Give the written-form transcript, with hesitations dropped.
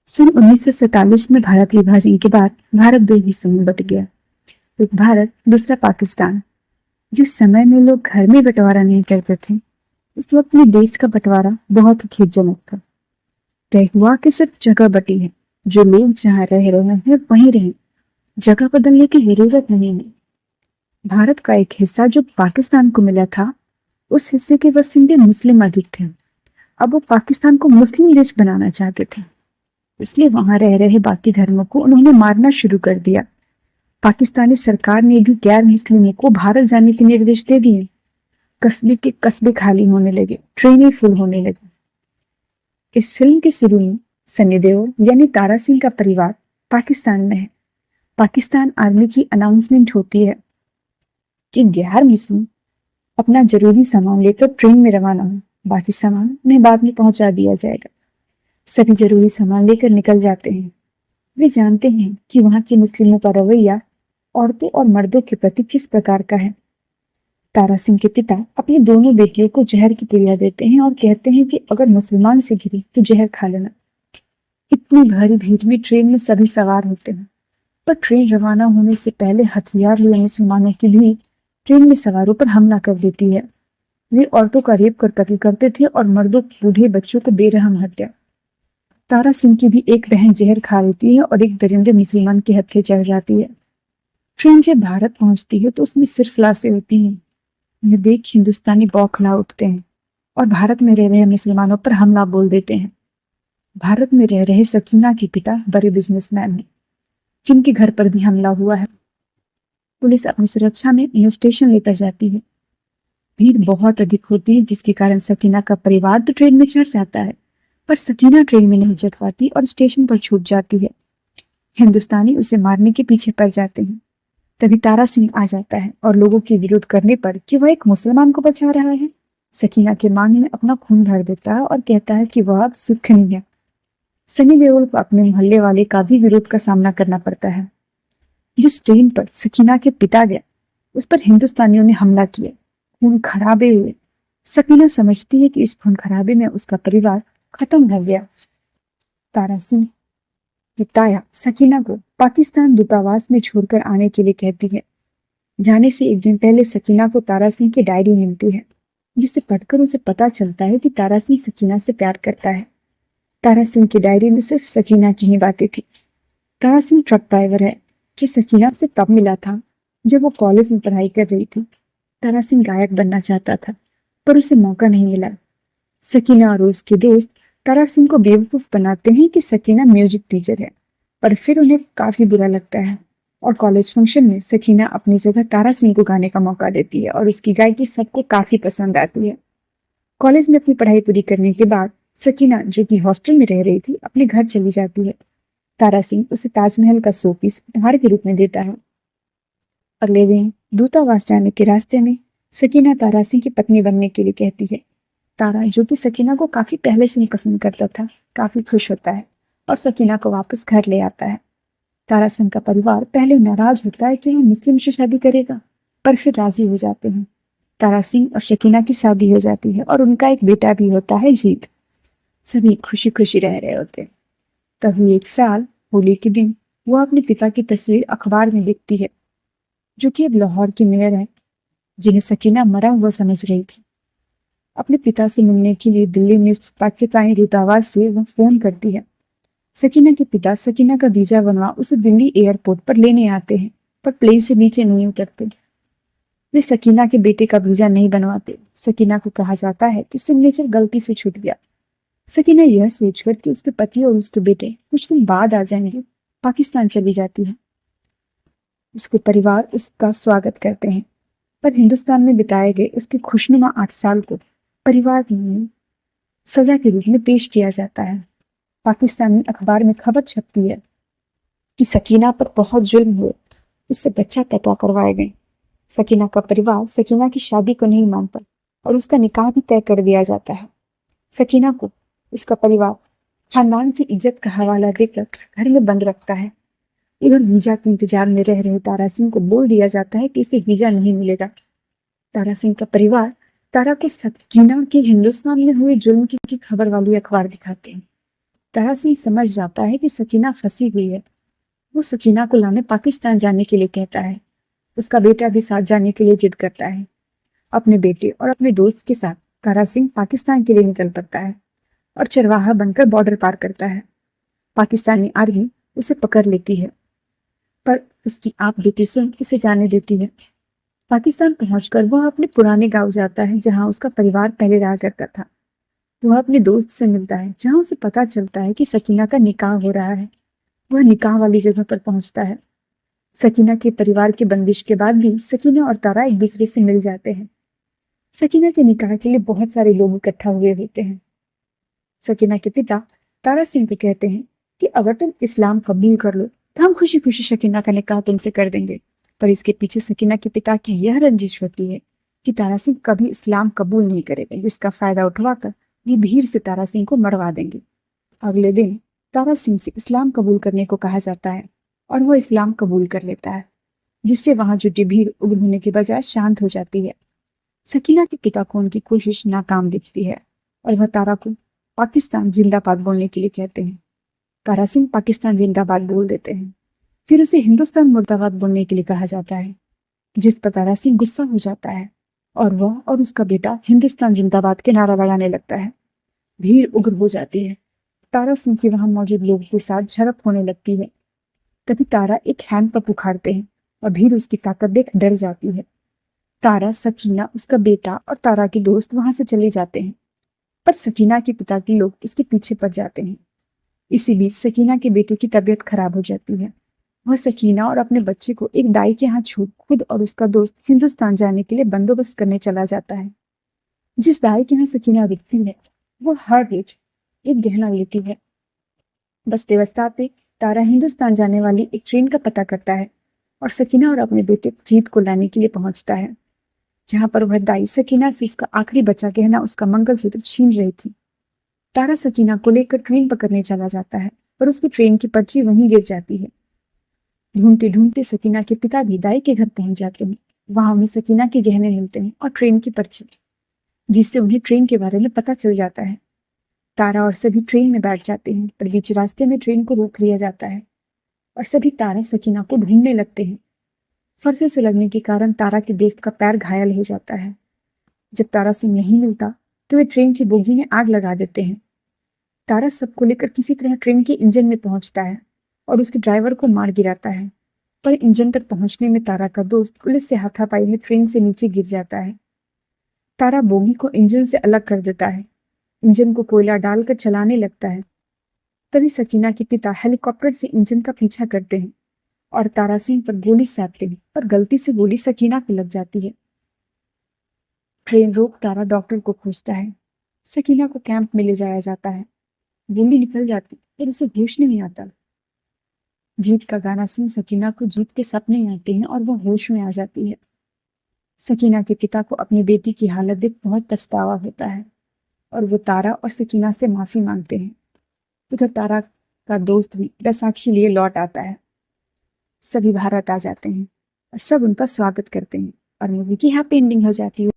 सन 1947 में भारत विभाजन के बाद भारत दो हिस्सों में बट गया। एक भारत, दूसरा पाकिस्तान। जिस समय में लोग घर में बंटवारा नहीं करते थे, उस वक्त में देश का बंटवारा बहुत ही खेदजनक था। तय हुआ कि सिर्फ जगह बटी है, जो लोग जहाँ रह रहे हैं वहीं रहें, जगह बदलने की जरूरत नहीं है। भारत का एक हिस्सा जो पाकिस्तान को मिला था, उस हिस्से के बासिंदे मुस्लिम अधिक थे। अब वो पाकिस्तान को मुस्लिम देश बनाना चाहते थे, इसलिए वहां रह रहे बाकी धर्मों को उन्होंने मारना शुरू कर दिया। पाकिस्तानी सरकार ने भी गैर मुस्लिमों को भारत जाने के निर्देश दे दिए। कस्बे के कस्बे खाली होने लगे, ट्रेनें फुल होने लगी। इस फिल्म के शुरू में सनी देओल यानी तारा सिंह का परिवार पाकिस्तान में है। पाकिस्तान आर्मी की अनाउंसमेंट होती है कि गैर मुस्लिम अपना जरूरी सामान लेकर ट्रेन में रवाना हो, बाकी सामान उन्हें बाद में पहुंचा दिया जाएगा। सभी जरूरी सामान लेकर निकल जाते हैं। वे जानते हैं कि वहां के मुस्लिमों का रवैया औरतों और मर्दों के प्रति किस प्रकार का है। तारा सिंह के पिता अपनी दोनों बेटियों को जहर की पुड़िया देते हैं और कहते हैं कि अगर मुसलमान से घिरी तो जहर खा लेना। इतनी भारी भीड़ में ट्रेन में सभी सवार होते हैं, पर ट्रेन रवाना होने से पहले हथियार लिए मुसलमानों की भीड़ ट्रेन में सवारों पर हमला कर देती है। वे औरतों का रेप कर कत्ल करते थे और मर्दों, बूढ़े बच्चों को बेरहम हत्या। तारा सिंह की भी एक बहन जहर खा लेती है और एक दरिंदे मुसलमान के हत्थे चढ़ जाती है। ट्रेन जब भारत पहुंचती है तो उसमें सिर्फ लाशें होती हैं। यह देख हिंदुस्तानी बौखला उठते हैं और भारत में रह रहे मुसलमानों पर हमला बोल देते हैं। भारत में रह रहे सकीना के पिता बड़े बिजनेसमैन हैं, जिनके घर पर भी हमला हुआ है। पुलिस अपनी सुरक्षा में उन्हें स्टेशन लेकर जाती है। भीड़ बहुत अधिक होती है, जिसके कारण सकीना का परिवार तो ट्रेन में चढ़ जाता है, पर सकीना ट्रेन में नहीं चढ़ पाती और स्टेशन पर छूट जाती है। हिंदुस्तानी उसे मारने के पीछे पड़ जाते हैं। तभी तारा सिंह आ जाता है और लोगों के विरोध करने पर कि वह एक मुसलमान को बचा रहा है, सकीना के मांग में अपना खून भर देता है और कहता है कि वह अब सिख नहीं है। सनी देओल को अपने मोहल्ले वाले का भी विरोध का सामना करना पड़ता है। जिस ट्रेन पर सकीना के पिता गया, उस पर हिंदुस्तानियों ने हमला किया, खून खराबे हुए। सकीना समझती है कि इस खून खराबे में उसका परिवार खत्म हो गया। तारा सिंह की ताया सकीना को पाकिस्तान दूतावास में छोड़कर आने के लिए कहती है। जाने से एक दिन पहले सकीना को तारा सिंह की डायरी मिलती है, जिसे पढ़कर उसे पता चलता है कि तारा सिंह सकीना से प्यार करता है। तारा सिंह की डायरी में सिर्फ सकीना की ही बातें थी। तारा सिंह ट्रक ड्राइवर है, जो सकीना से तब मिला था जब वो कॉलेज में पढ़ाई कर रही थी। तारा सिंह गायक बनना चाहता था, पर उसे मौका नहीं मिला। सकीना और उसके दोस्त तारा सिंह को बेवकूफ बनाते हैं कि सकीना म्यूजिक टीचर है, पर फिर उन्हें काफी बुरा लगता है और कॉलेज फंक्शन में सकीना अपनी जगह तारा सिंह को गाने का मौका देती है और उसकी गायकी सबको काफी पसंद आती है। कॉलेज में अपनी पढ़ाई पूरी करने के बाद सकीना, जो कि हॉस्टल में रह रही थी, अपने घर चली जाती है। तारा सिंह उसे ताजमहल का शोपीस उपहार के रूप में देता है। अगले दिन दूतावास जाने के रास्ते में सकीना तारा सिंह की पत्नी बनने के लिए कहती है। तारा, जो कि सकीना को काफी पहले से ही पसंद करता था, काफी खुश होता है और सकीना को वापस घर ले आता है। तारा सिंह का परिवार पहले नाराज होता है कि वह मुस्लिम से शादी करेगा, पर फिर राजी हो जाते हैं। तारा सिंह और सकीना की शादी हो जाती है और उनका एक बेटा भी होता है, जीत। सभी खुशी खुशी रह रहे होते हैं। तभी एक साल होली के दिन वह अपने पिता की तस्वीर अखबार में देखती है, जो कि अब लाहौर की मेयर है, जिन्हें सकीना मरा हुआ समझ रही थी। अपने पिता से मिलने के लिए दिल्ली में पाकिस्तानी दूतावास से वह फोन करती है। सकीना के पिता सकीना का वीजा बनवा उसे दिल्ली एयरपोर्ट पर लेने आते हैं, पर प्लेन से नीचे नहीं उतरते। वे सकीना के बेटे का वीजा नहीं बनवाते। सकीना को कहा जाता है कि सिग्नेचर गलती से छूट गया। सकीना यह सोचकर कि उसके पति और उसके बेटे कुछ दिन बाद आ जाएंगे, पाकिस्तान चली जाती है। उसके परिवार उसका स्वागत करते हैं, पर हिंदुस्तान में बिताए गए उसके खुशनुमा 8 साल को परिवार में सजा के रूप में पेश किया जाता है। पाकिस्तानी अखबार में खबर छपती है कि सकीना पर बहुत जुल्म हुए, उससे बच्चा पैदा करवाए गए। सकीना का परिवार सकीना की शादी को नहीं मानता और उसका निकाह भी तय कर दिया जाता है। सकीना को उसका परिवार खानदान की इज्जत का हवाला देकर घर में बंद रखता है। उधर वीजा के इंतजार में रह रहे तारा सिंह को बोल दिया जाता है कि उसे वीजा नहीं मिलेगा। तारा सिंह का परिवार तारा को सकीना के हिंदुस्तान में हुए जुल्म की खबर वाली अखबार दिखाते हैं। तारा सिंह समझ जाता है कि सकीना फंसी हुई है। वो सकीना को लाने पाकिस्तान जाने के लिए कहता है। उसका बेटा भी साथ जाने के लिए जिद करता है। अपने बेटे और अपने दोस्त के साथ तारा सिंह पाकिस्तान के लिए निकल पड़ता है और चरवाहा बनकर बॉर्डर पार करता है। पाकिस्तानी आर्मी उसे पकड़ लेती है, पर उसकी आप बीती सुन उसे जाने देती है। पाकिस्तान पहुंचकर वह अपने पुराने गांव जाता है जहां उसका परिवार पहले रहा करता था। वह अपने दोस्त से मिलता है जहां उसे पता चलता है कि सकीना का निकाह हो रहा है। वह निकाह वाली जगह पर पहुंचता है। सकीना के परिवार की बंदिश के बाद भी सकीना और तारा एक दूसरे से मिल जाते हैं। सकीना के निकाह के लिए बहुत सारे लोग इकट्ठा हुए होते हैं। सकीना के पिता तारा सिंह को कहते हैं कि अगर तुम इस्लाम कबूल कर लो तो हम खुशी खुशी सकीना का निकाह तुमसे कर देंगे। पर इसके पीछे सकीना के पिता की यह रंजिश होती है कि तारा सिंह कभी इस्लाम कबूल नहीं करेगा, जिसका फायदा उठवाकर ये भीड़ से तारा सिंह को मरवा देंगे। अगले दिन तारा सिंह से इस्लाम कबूल करने को कहा जाता है और वह इस्लाम कबूल कर लेता है, जिससे वहां जुटी भीड़ उग्र होने के बजाय शांत हो जाती है। सकीना के पिता को उनकी कोशिश नाकाम दिखती है और वह तारा को पाकिस्तान जिंदाबाद बोलने के लिए कहते हैं। तारा सिंह पाकिस्तान जिंदाबाद बोल देते हैं। फिर उसे हिंदुस्तान मुर्दाबाद बोलने के लिए कहा जाता है, जिस पर तारा सिंह गुस्सा हो जाता है और वह और उसका बेटा हिंदुस्तान जिंदाबाद के नारा लगाने लगता है। भीड़ उग्र हो जाती है। तारा सिंह की वहां मौजूद लोगों के साथ झड़प होने लगती है। तभी तारा एक हैंडपंप उखाड़ते हैं और भीड़ उसकी ताकत देख डर जाती है। तारा, सकीना, उसका बेटा और तारा के दोस्त वहां से चले जाते हैं, पर सकीना के पिता के लोग उसके पीछे पड़ जाते हैं। इसी बीच सकीना के बेटे की तबीयत खराब हो जाती है। वह सकीना और अपने बच्चे को एक दाई के यहाँ छोड़ खुद और उसका दोस्त हिंदुस्तान जाने के लिए बंदोबस्त करने चला जाता है। जिस दाई के यहाँ सकीना रुकती है वो हर रोज एक गहना लेती है। बसते बसताते तारा हिंदुस्तान जाने वाली एक ट्रेन का पता करता है और सकीना और अपने बेटे जीत को लाने के लिए पहुंचता है, जहां पर वह दाई सकीना से उसका आखिरी बचा गहना, उसका मंगलसूत्र छीन रही थी। तारा सकीना को लेकर ट्रेन पकड़ने चला जाता है, पर उसकी ट्रेन की पर्ची वहीं गिर जाती है। ढूंढते ढूंढते सकीना के पिता भी दाई के घर पहुंच जाते हैं। वहां उन्हें सकीना के गहने मिलते हैं और ट्रेन की पर्ची, जिससे उन्हें ट्रेन के बारे में पता चल जाता है। तारा और सभी ट्रेन में बैठ जाते हैं, पर बीच रास्ते में ट्रेन को रोक लिया जाता है और सभी तारा सकीना को ढूंढने लगते हैं। फरसे से लगने के कारण तारा के दोस्त का पैर घायल हो जाता है। जब तारा सिंह नहीं मिलता तो वे ट्रेन की बोगी में आग लगा देते हैं। तारा सबको लेकर किसी तरह ट्रेन के इंजन में पहुंचता है और उसके ड्राइवर को मार गिराता है, पर इंजन तक पहुंचने में तारा का दोस्त पुलिस से हाथापाई में ट्रेन से नीचे गिर जाता है। तारा बोगी को इंजन से अलग कर देता है, इंजन को कोयला डालकर चलाने लगता है। तभी सकीना के पिता हेलीकॉप्टर से इंजन का पीछा करते हैं और तारा सिंह पर गोली साधते हैं, पर गलती से गोली सकीना को लग जाती है। ट्रेन रोक तारा डॉक्टर को खोजता है। सकीना को कैंप में ले जाया जाता है। गोली निकल जाती पर उसे होश नहीं आता। जीत का गाना सुन सकीना को जीत के सपने आते हैं और वह होश में आ जाती है। सकीना के पिता को अपनी बेटी की हालत देख बहुत पछतावा होता है और वो तारा और सकीना से माफी मांगते हैं। उधर तारा का दोस्त भी बैसाखी लिए लौट आता है। सभी भारत आ जाते हैं और सब उनका स्वागत करते हैं और मूवी की हैप्पी एंडिंग हो जाती है।